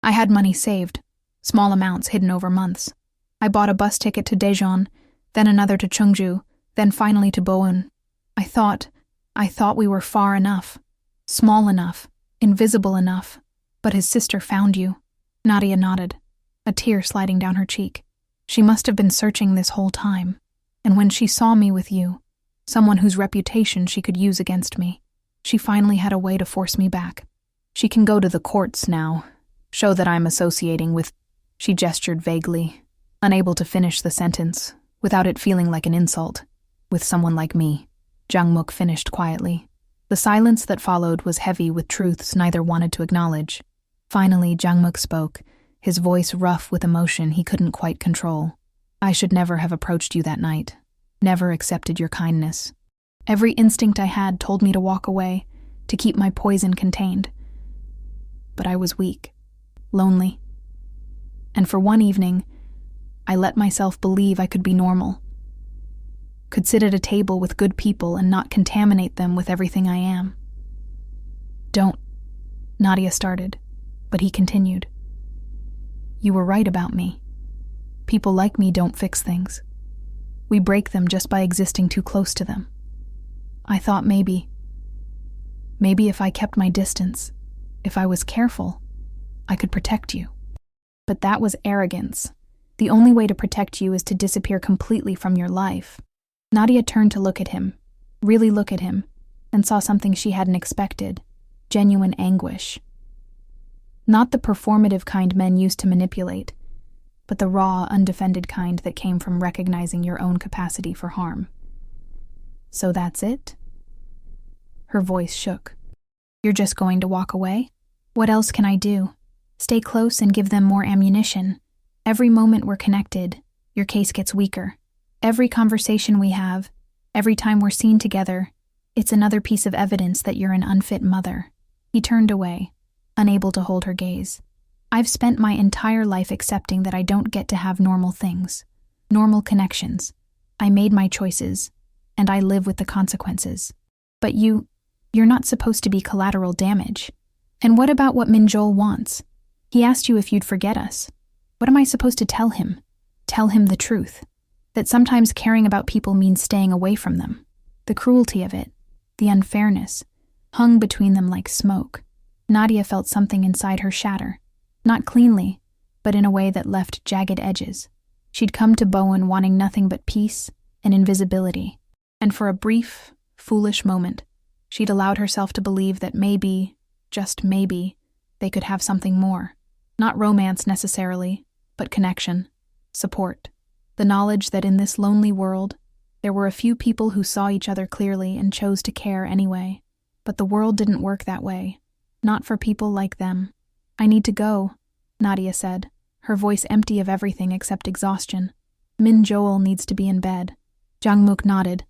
I had money saved, small amounts hidden over months. I bought a bus ticket to Daejeon, then another to Cheongju, then finally to Boeun. I thought we were far enough, small enough, invisible enough. But his sister found you. Nadia nodded, a tear sliding down her cheek. She must have been searching this whole time. And when she saw me with you, someone whose reputation she could use against me, she finally had a way to force me back. She can go to the courts now, show that I'm associating with... She gestured vaguely, unable to finish the sentence, without it feeling like an insult. With someone like me. Jungmook finished quietly. The silence that followed was heavy with truths neither wanted to acknowledge. Finally, Jungmook spoke, his voice rough with emotion he couldn't quite control. "I should never have approached you that night. Never accepted your kindness. Every instinct I had told me to walk away, to keep my poison contained. But I was weak, lonely. And for one evening, I let myself believe I could be normal. Could sit at a table with good people and not contaminate them with everything I am." "Don't," Nadia started, but he continued. "You were right about me. People like me don't fix things. We break them just by existing too close to them. I thought maybe if I kept my distance, if I was careful, I could protect you. But that was arrogance. The only way to protect you is to disappear completely from your life." Nadia turned to look at him, really look at him, and saw something she hadn't expected, genuine anguish. Not the performative kind men used to manipulate, but the raw, undefended kind that came from recognizing your own capacity for harm. "So that's it?" Her voice shook. You're just going to walk away? What else can I do? Stay close and give them more ammunition. Every moment we're connected, your case gets weaker. Every conversation we have, every time we're seen together, it's another piece of evidence that you're an unfit mother. He turned away, unable to hold her gaze. I've spent my entire life accepting that I don't get to have normal things, normal connections. I made my choices, and I live with the consequences. But you're not supposed to be collateral damage. And what about what Minjol wants? He asked you if you'd forget us. What am I supposed to tell him? Tell him the truth. That sometimes caring about people means staying away from them. The cruelty of it, the unfairness, hung between them like smoke. Nadia felt something inside her shatter. Not cleanly, but in a way that left jagged edges. She'd come to Bowen wanting nothing but peace and invisibility. And for a brief, foolish moment, she'd allowed herself to believe that maybe, just maybe, they could have something more. Not romance necessarily, but connection, support. The knowledge that in this lonely world, there were a few people who saw each other clearly and chose to care anyway. But the world didn't work that way. Not for people like them. I need to go, Nadia said, her voice empty of everything except exhaustion. Min Joel needs to be in bed. Jangmook nodded,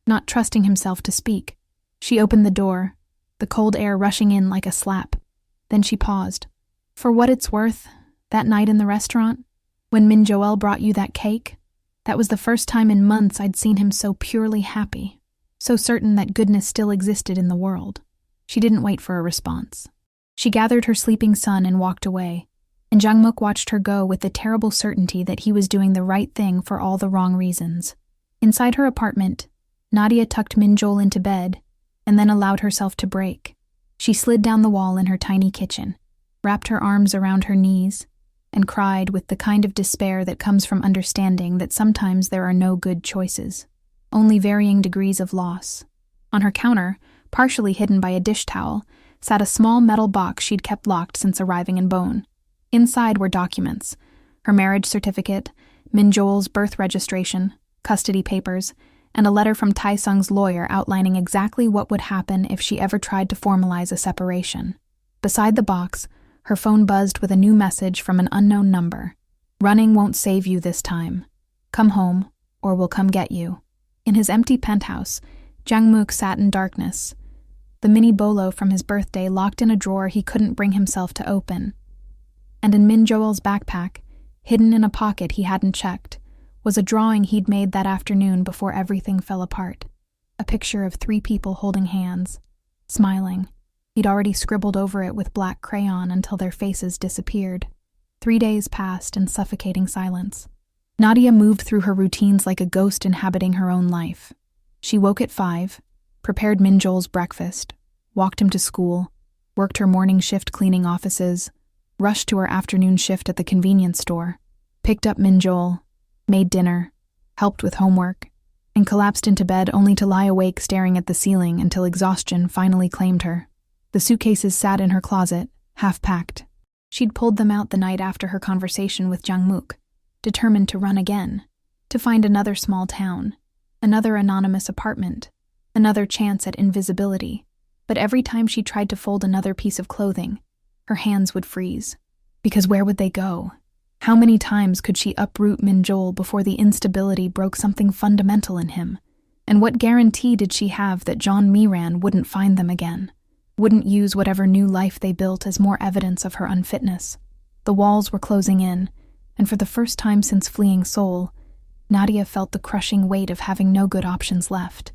not trusting himself to speak. She opened the door, the cold air rushing in like a slap. Then she paused. For what it's worth, that night in the restaurant, when Min Joel brought you that cake, that was the first time in months I'd seen him so purely happy, so certain that goodness still existed in the world. She didn't wait for a response. She gathered her sleeping son and walked away, and Jangmook watched her go with the terrible certainty that he was doing the right thing for all the wrong reasons. Inside her apartment, Nadia tucked Minjol into bed and then allowed herself to break. She slid down the wall in her tiny kitchen, wrapped her arms around her knees, and cried with the kind of despair that comes from understanding that sometimes there are no good choices, only varying degrees of loss. On her counter, partially hidden by a dish towel, sat a small metal box she'd kept locked since arriving in Bowen. Inside were documents: her marriage certificate, Minjol's birth registration, custody papers, and a letter from Taesung's lawyer outlining exactly what would happen if she ever tried to formalize a separation. Beside the box, her phone buzzed with a new message from an unknown number. Running won't save you this time. Come home, or we'll come get you. In his empty penthouse, Jangmook sat in darkness, the mini bolo from his birthday locked in a drawer he couldn't bring himself to open. And in Min Joel's backpack, hidden in a pocket he hadn't checked, was a drawing he'd made that afternoon before everything fell apart. A picture of 3 people holding hands, smiling. He'd already scribbled over it with black crayon until their faces disappeared. 3 days passed in suffocating silence. Nadia moved through her routines like a ghost inhabiting her own life. She woke at 5, prepared Minjol's breakfast, walked him to school, worked her morning shift cleaning offices, rushed to her afternoon shift at the convenience store, picked up Minjol, made dinner, helped with homework, and collapsed into bed only to lie awake staring at the ceiling until exhaustion finally claimed her. The suitcases sat in her closet, half-packed. She'd pulled them out the night after her conversation with Jangmook, determined to run again, to find another small town, another anonymous apartment, another chance at invisibility. But every time she tried to fold another piece of clothing, her hands would freeze. Because where would they go? How many times could she uproot Minjol before the instability broke something fundamental in him? And what guarantee did she have that John Miran wouldn't find them again? Wouldn't use whatever new life they built as more evidence of her unfitness? The walls were closing in, and for the first time since fleeing Seoul, Nadia felt the crushing weight of having no good options left.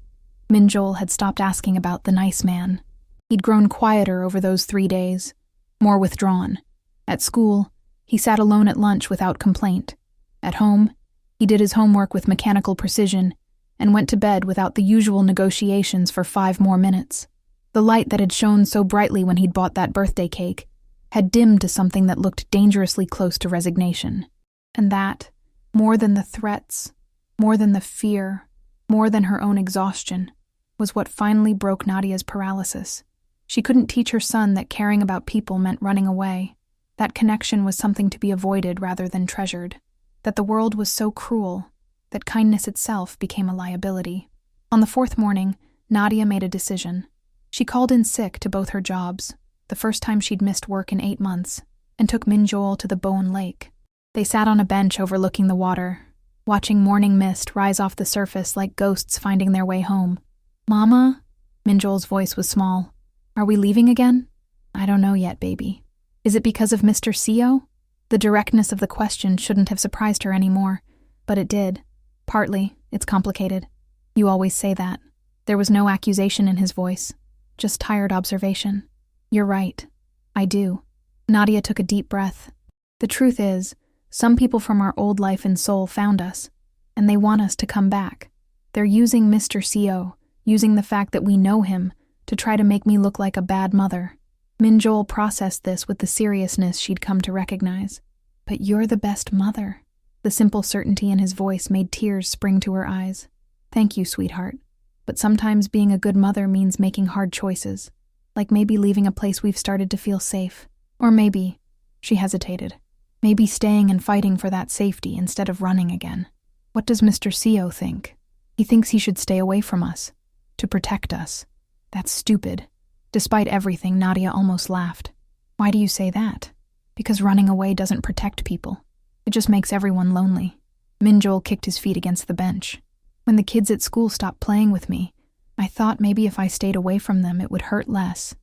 Minjol had stopped asking about the nice man. He'd grown quieter over those 3 days, more withdrawn. At school, he sat alone at lunch without complaint. At home, he did his homework with mechanical precision and went to bed without the usual negotiations for 5 more minutes. The light that had shone so brightly when he'd bought that birthday cake had dimmed to something that looked dangerously close to resignation. And that, more than the threats, more than the fear, more than her own exhaustion, was what finally broke Nadia's paralysis. She couldn't teach her son that caring about people meant running away, that connection was something to be avoided rather than treasured, that the world was so cruel, that kindness itself became a liability. On the 4th morning, Nadia made a decision. She called in sick to both her jobs, the first time she'd missed work in 8 months, and took Minjol to the Bowen Lake. They sat on a bench overlooking the water, watching morning mist rise off the surface like ghosts finding their way home. "Mama?" Minjol's voice was small. "Are we leaving again?" "I don't know yet, baby." "Is it because of Mr. Co?" The directness of the question shouldn't have surprised her anymore, but it did. "Partly. It's complicated." "You always say that." There was no accusation in his voice, just tired observation. "You're right. I do." Nadia took a deep breath. "The truth is, some people from our old life in Seoul found us, and they want us to come back. They're using Mr. Co, using the fact that we know him, to try to make me look like a bad mother." Minjol processed this with the seriousness she'd come to recognize. "But you're the best mother." The simple certainty in his voice made tears spring to her eyes. "Thank you, sweetheart. But sometimes being a good mother means making hard choices, like maybe leaving a place we've started to feel safe. Or maybe," she hesitated, "maybe staying and fighting for that safety instead of running again." "What does Mr. Co think?" "He thinks he should stay away from us, to protect us." "That's stupid." Despite everything, Nadia almost laughed. "Why do you say that?" "Because running away doesn't protect people. It just makes everyone lonely." Minjol kicked his feet against the bench. "When the kids at school stopped playing with me, I thought maybe if I stayed away from them it would hurt less.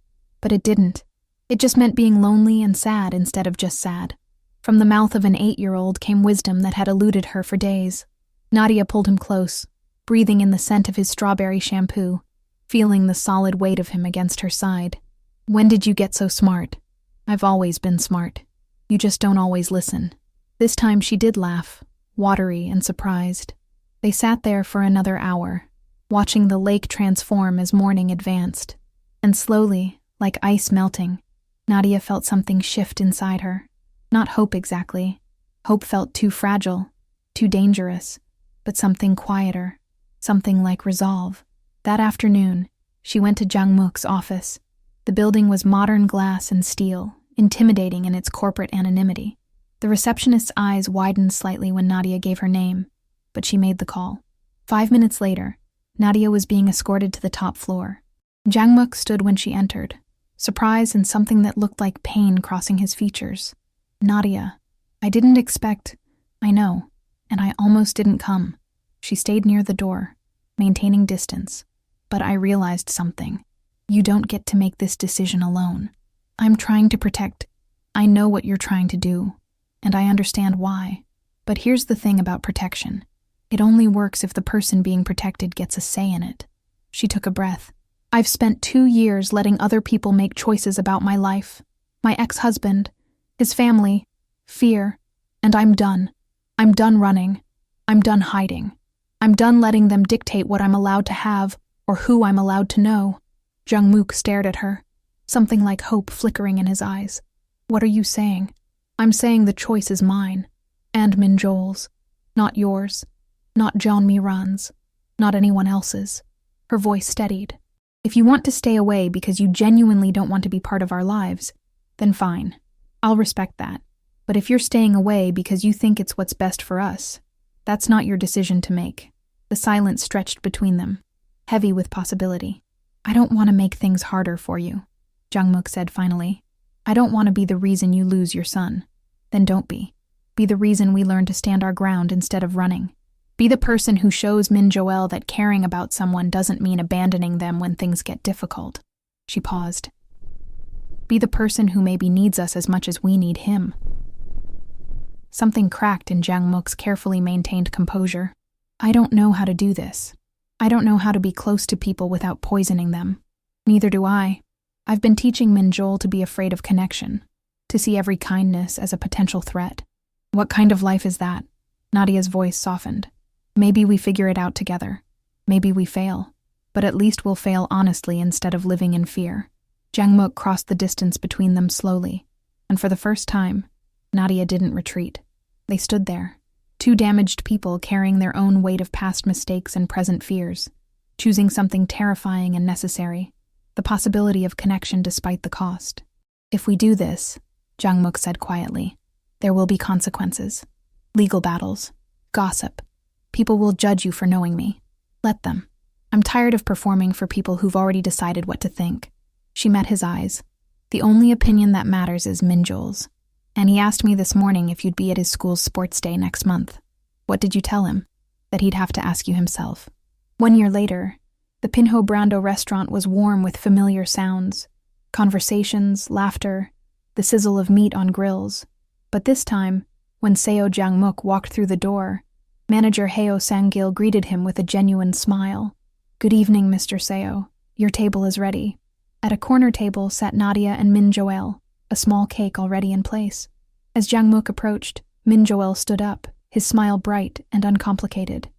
But it didn't. It just meant being lonely and sad instead of just sad." From the mouth of an 8-year-old came wisdom that had eluded her for days. Nadia pulled him close, breathing in the scent of his strawberry shampoo, feeling the solid weight of him against her side. "When did you get so smart?" "I've always been smart. You just don't always listen." This time she did laugh, watery and surprised. They sat there for another hour, watching the lake transform as morning advanced. And slowly, like ice melting, Nadia felt something shift inside her. Not hope exactly. Hope felt too fragile, too dangerous, but something quieter, something like resolve. That afternoon, she went to Jangmuk's office. The building was modern glass and steel, intimidating in its corporate anonymity. The receptionist's eyes widened slightly when Nadia gave her name, but she made the call. 5 minutes later, Nadia was being escorted to the top floor. Jangmuk stood when she entered, surprise and something that looked like pain crossing his features. "Nadia, I didn't expect—" "I know, and I almost didn't come." She stayed near the door, maintaining distance. "But I realized something. You don't get to make this decision alone. I'm trying to protect. I know what you're trying to do, and I understand why. But here's the thing about protection. It only works if the person being protected gets a say in it." She took a breath. "I've spent 2 years letting other people make choices about my life. My ex-husband, his family, fear, and I'm done. I'm done running. I'm done hiding. I'm done letting them dictate what I'm allowed to have or who I'm allowed to know." Jangmuk stared at her, something like hope flickering in his eyes. "What are you saying?" "I'm saying the choice is mine, and Minjol's, not yours, not John Miran's, not anyone else's." Her voice steadied. "If you want to stay away because you genuinely don't want to be part of our lives, then fine. I'll respect that. But if you're staying away because you think it's what's best for us, that's not your decision to make." The silence stretched between them, heavy with possibility. "I don't want to make things harder for you," Jangmuk said finally. "I don't want to be the reason you lose your son. Then don't be. Be the reason we learn to stand our ground instead of running. Be the person who shows Minjoel that caring about someone doesn't mean abandoning them when things get difficult." She paused. "Be the person who maybe needs us as much as we need him." Something cracked in Jangmuk's carefully maintained composure. "I don't know how to do this. I don't know how to be close to people without poisoning them. Neither do I. I've been teaching Minjol to be afraid of connection, to see every kindness as a potential threat." "What kind of life is that?" Nadia's voice softened. "Maybe we figure it out together. Maybe we fail. But at least we'll fail honestly instead of living in fear." Jangmuk crossed the distance between them slowly, and for the first time, Nadia didn't retreat. They stood there, 2 damaged people carrying their own weight of past mistakes and present fears, choosing something terrifying and necessary, the possibility of connection despite the cost. "If we do this," Jangmuk said quietly, "there will be consequences. Legal battles, gossip. People will judge you for knowing me. Let them. I'm tired of performing for people who've already decided what to think. She met his eyes. The only opinion that matters is Minjol's. And he asked me this morning if you'd be at his school's sports day next month. What did you tell him? That he'd have to ask you himself. 1 year later, the Pinho Brando restaurant was warm with familiar sounds. Conversations, laughter, the sizzle of meat on grills. But this time, when Seo Jangmuk walked through the door, manager Heo Sangil greeted him with a genuine smile. "Good evening, Mr. Seo. Your table is ready." At a corner table sat Nadia and Min Joel, a small cake already in place. As Jangmuk approached, Min Joel stood up, his smile bright and uncomplicated.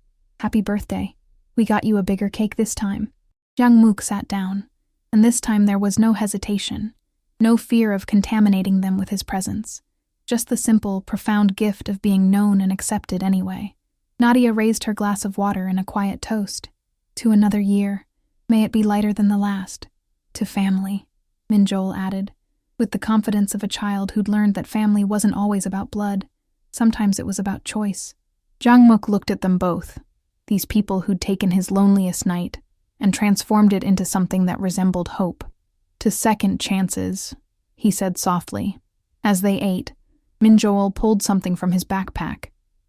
"Happy birthday. We got you a bigger cake this time." Jangmuk sat down, and this time there was no hesitation, no fear of contaminating them with his presence. Just the simple, profound gift of being known and accepted anyway. Nadia raised her glass of water in a quiet toast. "To another year. May it be lighter than the last. To family," Minjol added, with the confidence of a child who'd learned that family wasn't always about blood. Sometimes it was about choice. Jangmuk looked at them both, these people who'd taken his loneliest night and transformed it into something that resembled hope. "To second chances," he said softly. As they ate, Minjol pulled something from his backpack,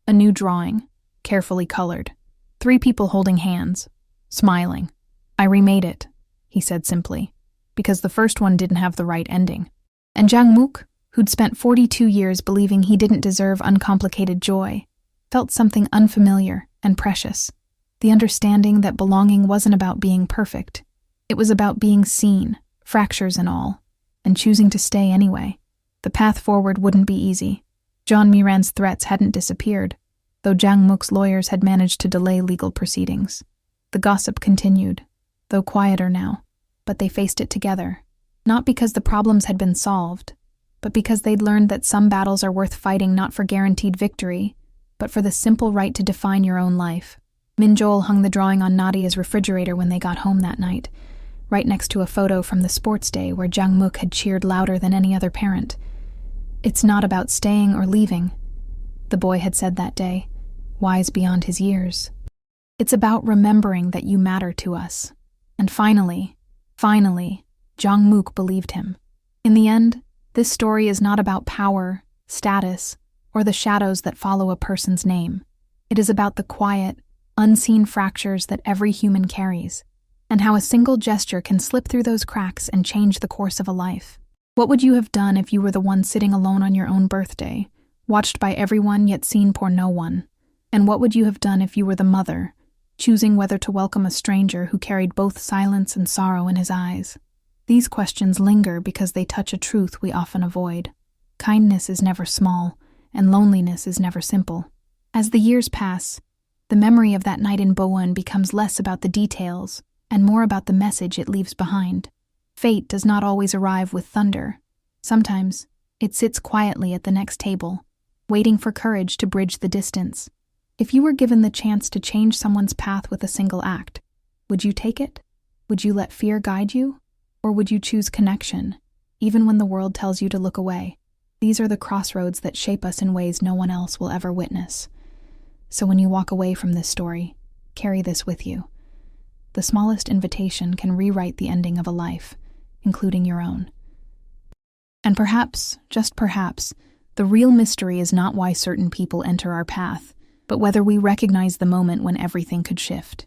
a new drawing, carefully colored. 3 people holding hands, smiling. "I remade it," he said simply, because the first one didn't have the right ending. And Jangmuk, who'd spent 42 years believing he didn't deserve uncomplicated joy, felt something unfamiliar and precious. The understanding that belonging wasn't about being perfect. It was about being seen, fractures and all, and choosing to stay anyway. The path forward wouldn't be easy. John Miran's threats hadn't disappeared, though Jangmuk's lawyers had managed to delay legal proceedings. The gossip continued, though quieter now, but they faced it together, not because the problems had been solved, but because they'd learned that some battles are worth fighting not for guaranteed victory, but for the simple right to define your own life. Minjol hung the drawing on Nadia's refrigerator when they got home that night, right next to a photo from the sports day where Jangmuk had cheered louder than any other parent. "It's not about staying or leaving," the boy had said that day, wise beyond his years. "It's about remembering that you matter to us." And finally, Jangmuk believed him. In the end, this story is not about power, status, or the shadows that follow a person's name. It is about the quiet, unseen fractures that every human carries, and how a single gesture can slip through those cracks and change the course of a life. What would you have done if you were the one sitting alone on your own birthday, watched by everyone yet seen for no one? And what would you have done if you were the mother, choosing whether to welcome a stranger who carried both silence and sorrow in his eyes? These questions linger because they touch a truth we often avoid. Kindness is never small, and loneliness is never simple. As the years pass, the memory of that night in Bowen becomes less about the details and more about the message it leaves behind. Fate does not always arrive with thunder. Sometimes it sits quietly at the next table, waiting for courage to bridge the distance. If you were given the chance to change someone's path with a single act, would you take it? Would you let fear guide you? Or would you choose connection, even when the world tells you to look away? These are the crossroads that shape us in ways no one else will ever witness. So when you walk away from this story, carry this with you. The smallest invitation can rewrite the ending of a life, including your own. And perhaps, just perhaps, the real mystery is not why certain people enter our path, but whether we recognize the moment when everything could shift.